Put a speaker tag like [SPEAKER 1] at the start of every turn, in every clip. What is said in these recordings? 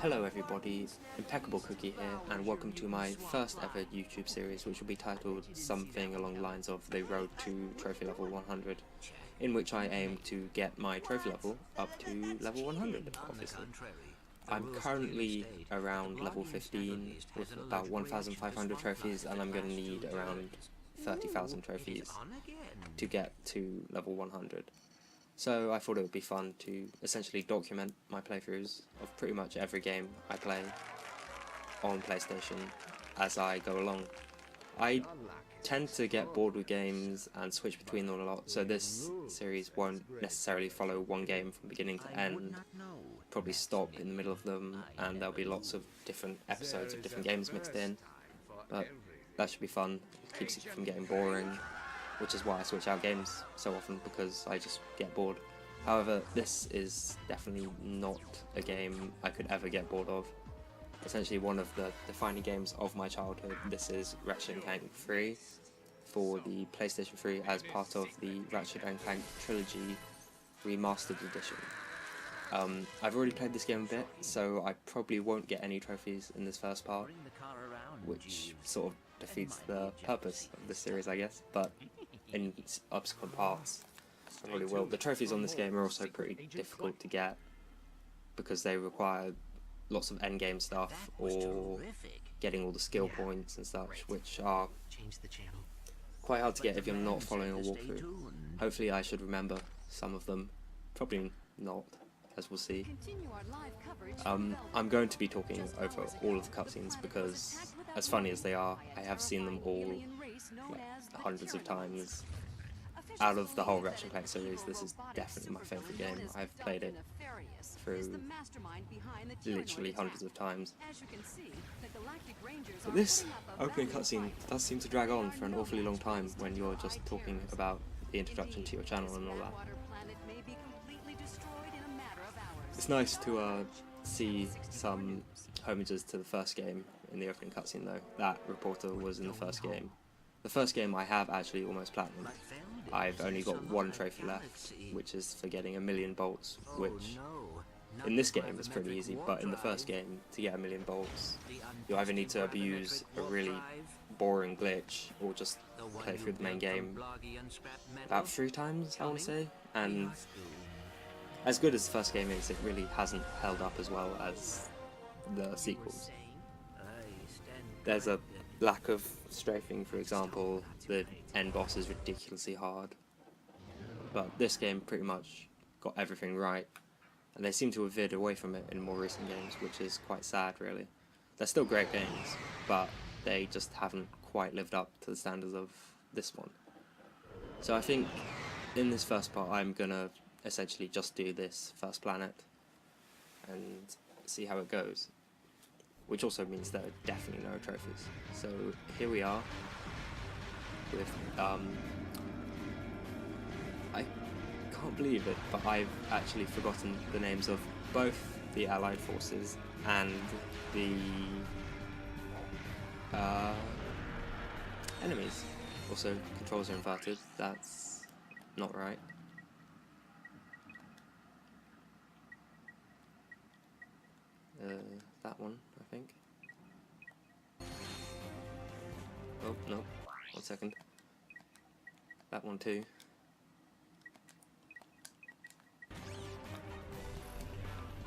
[SPEAKER 1] Hello everybody, Impeccable Cookie here, and welcome to my first ever YouTube series, which will be titled something along the lines of The Road to Trophy Level 100, in which I aim to get my trophy level up to level 100, obviously. I'm currently around level 15 with about 1,500 trophies, and I'm going to need around 30,000 trophies to get to level 100. So I thought it would be fun to essentially document my playthroughs of pretty much every game I play on PlayStation as I go along. I tend to get bored with games and switch between them a lot, so this series won't necessarily follow one game from beginning to end. Probably stop in the middle of them, and there'll be lots of different episodes of different games mixed in, but that should be fun. It keeps it from getting boring, which is why I switch out games so often, because I just get bored. However, this is definitely not a game I could ever get bored of. Essentially one of the defining games of my childhood. This is Ratchet Clank 3 for the PlayStation 3 as part of the Ratchet Clank Trilogy Remastered Edition. I've already played this game a bit, so I probably won't get any trophies in this first part, which sort of defeats the purpose of this series, I guess, but in subsequent parts I probably will. The trophies on this game are also pretty difficult to get because they require lots of endgame stuff or getting all the skill points and such, which are quite hard to get if you're not following a walkthrough. Hopefully I should remember some of them, probably not, as we'll see. I'm going to be talking over all of the cutscenes because, as funny as they are, I have seen them all hundreds of times. Out of the whole Ratchet Clank series, this is definitely my favourite game. I've played it through literally hundreds of times. But this opening cutscene does seem to drag on for an awfully long time when you're just talking about the introduction to your channel and all that. It's nice to see some homages to the first game in the opening cutscene though. That reporter was in the first game. The first game I have actually almost platinum. I've only got one trophy left, which is for getting 1,000,000 bolts, which in this game is pretty easy, but in the first game, to get 1,000,000 bolts, you either need to abuse a really boring glitch or just play through the main game about 3 times, I want to say, and as good as the first game is, it really hasn't held up as well as the sequels. There's a lack of strafing, for example. The end boss is ridiculously hard, but this game pretty much got everything right, and they seem to have veered away from it in more recent games, which is quite sad really. They're still great games, but they just haven't quite lived up to the standards of this one. So I think in this first part I'm gonna essentially just do this first planet and see how it goes, which also means there are definitely no trophies. So here we are with, I can't believe it, but I've actually forgotten the names of both the Allied forces and the enemies. Also, controls are inverted, that's not right. That one, I think. Oh, no. 1 second. That one too.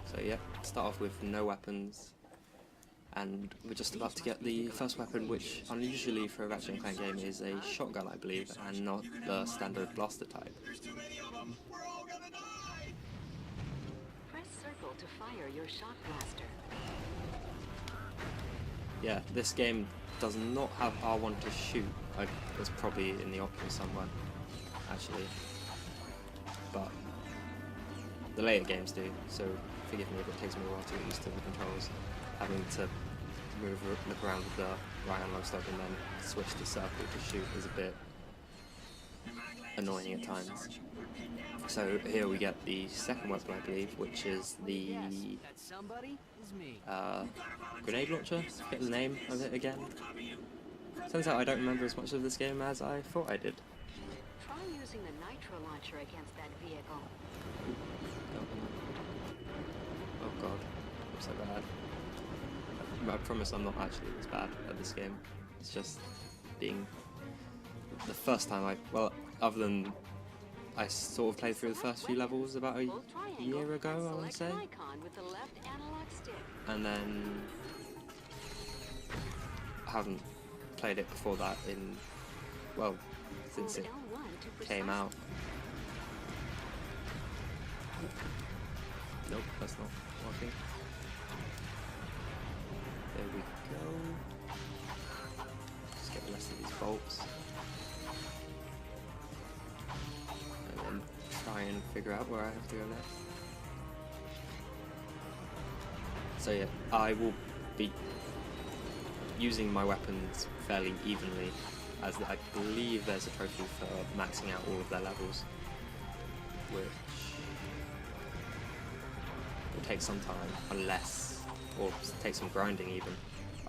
[SPEAKER 1] So yeah, start off with no weapons. And we're just about to get the first weapon, which unusually for a Ratchet Clank game is a shotgun, I believe, and not the standard blaster type.
[SPEAKER 2] Press circle to fire your shock blaster.
[SPEAKER 1] Yeah, this game does not have R1 to shoot. It's probably in the options somewhere, actually. But the later games do, so forgive me if it takes me a while to get used to the controls. Having to look around with the right analog stick and then switch to circle to shoot is a bit annoying at times. So here we get the second weapon, I believe, which is the grenade launcher. Get the name of it again. Turns out I don't remember as much of this game as I thought I did.
[SPEAKER 2] Try using the nitro launcher against that vehicle.
[SPEAKER 1] Oh god. I'm so bad. I promise I'm not actually this bad at this game. It's just being the first time well, other than I sort of played through the first few levels about a year ago, I want to say, and then I haven't played it before that since it came out. Nope, that's not working. There we go. Just get the rest of these bolts. And then try and figure out where I have to go next. So yeah, I will be using my weapons fairly evenly, as I believe there's a trophy for maxing out all of their levels, which will take some time, or take some grinding even,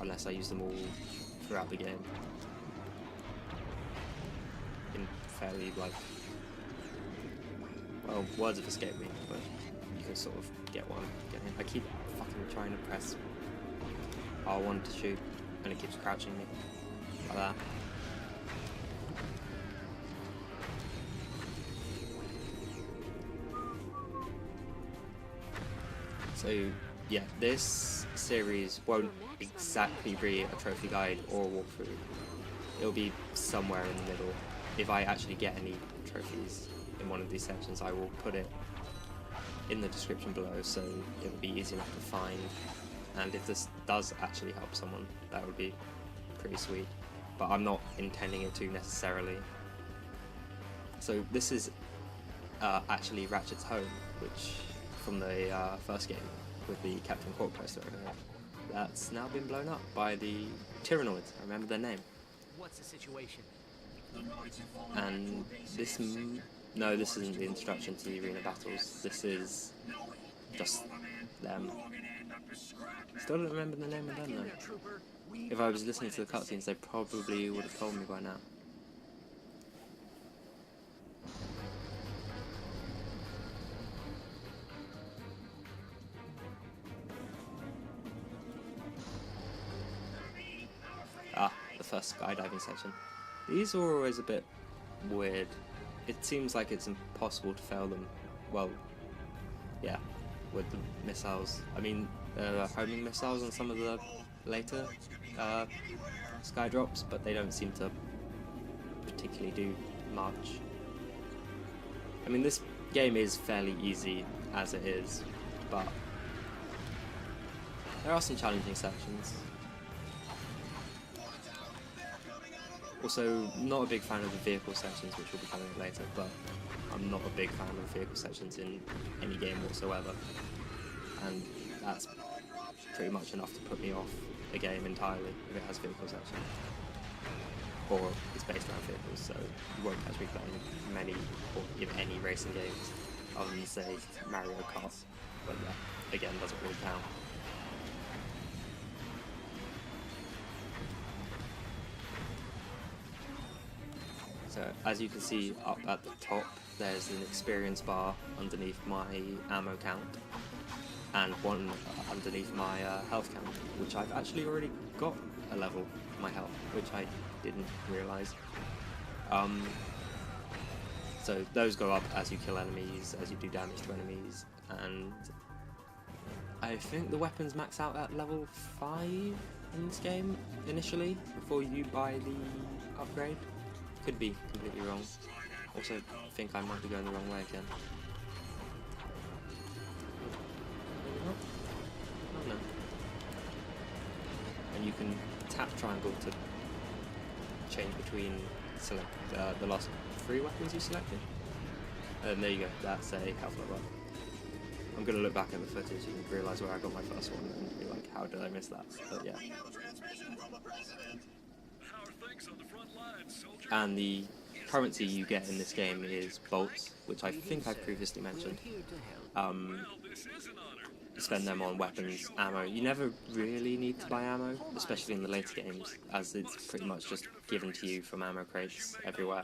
[SPEAKER 1] unless I use them all throughout the game in fairly, well, words have escaped me, but you can sort of get one. I keep fucking trying to press R1 to shoot, and it keeps crouching me, like that. So yeah, this series won't exactly be a trophy guide or a walkthrough. It'll be somewhere in the middle. If I actually get any trophies in one of these sections, I will put it in the description below, so it'll be easy enough to find. And if this does actually help someone, that would be pretty sweet. But I'm not intending it to necessarily. So this is actually Ratchet's home, which from the first game with the Captain Quark poster over here. That's now been blown up by the Tyrannoids. I remember their name.
[SPEAKER 3] What's the situation?
[SPEAKER 1] And this no, this isn't the introduction to the arena battles. This is just them. Still don't remember the name of them though. If I was listening to the cutscenes, they probably would have told me by now. The first skydiving section. These are always a bit weird. It seems like it's impossible to fail them. Well, yeah, with the missiles. I mean, homing missiles on some of the later sky drops, but they don't seem to particularly do much. I mean, this game is fairly easy as it is, but there are some challenging sections. Also, not a big fan of the vehicle sections, which will be coming up later, but I'm not a big fan of vehicle sections in any game whatsoever, and that's pretty much enough to put me off a game entirely if it has vehicle sections, or it's based around vehicles, so you won't catch me playing many or even any racing games other than, say, Mario Kart, but that again doesn't really count. So as you can see up at the top, there's an experience bar underneath my ammo count, and one underneath my health count, which I've actually already got a level for my health, which I didn't realise. So those go up as you kill enemies, as you do damage to enemies, and I think the weapons max out at level 5 in this game initially, before you buy the upgrade. Could be completely wrong. Also think I might be going the wrong way again. Oh no. And you can tap triangle to change between the last 3 weapons you selected. And there you go, that's a health level. I'm going to look back at the footage and realise where I got my first one and be like, how did I miss that? But yeah. And the currency you get in this game is bolts, which I think I previously mentioned. You spend them on weapons, ammo. You never really need to buy ammo, especially in the later games, as it's pretty much just given to you from ammo crates everywhere.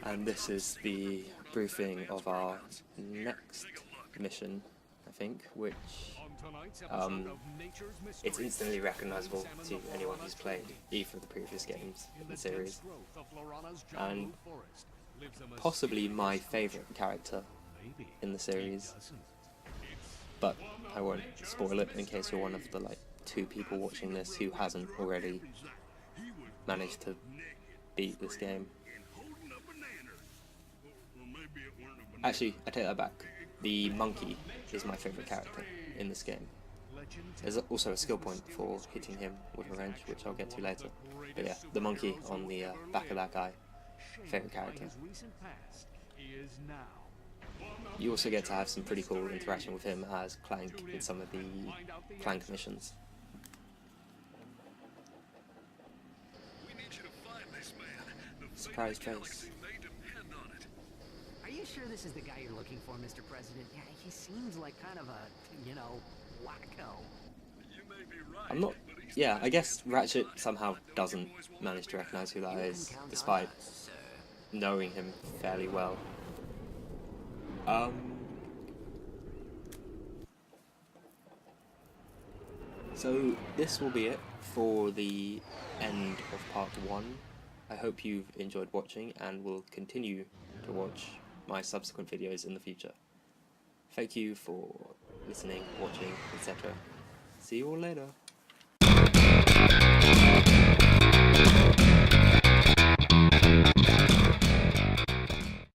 [SPEAKER 1] And this is the briefing of our next mission, I think, which it's instantly recognisable to anyone who's played either of the previous games in the series, and possibly my favourite character in the series, but I won't spoil it in case you're one of the 2 people watching this who hasn't already managed to beat this game. Actually, I take that back. The monkey is my favourite character in this game. There's also a skill point for hitting him with a wrench, which I'll get to later. But yeah, the monkey on the back of that guy, favourite character. You also get to have some pretty cool interaction with him as Clank in some of the Clank missions. Surprise face.
[SPEAKER 3] Are you sure this is the guy you're looking for, Mr. President? Yeah, he seems like kind of a, wacko.
[SPEAKER 1] I'm not... Yeah, I guess Ratchet somehow doesn't manage to recognise who that is, despite knowing him fairly well. So this will be it for the end of part 1. I hope you've enjoyed watching and will continue to watch my subsequent videos in the future. Thank you for listening, watching, etc. See you all later.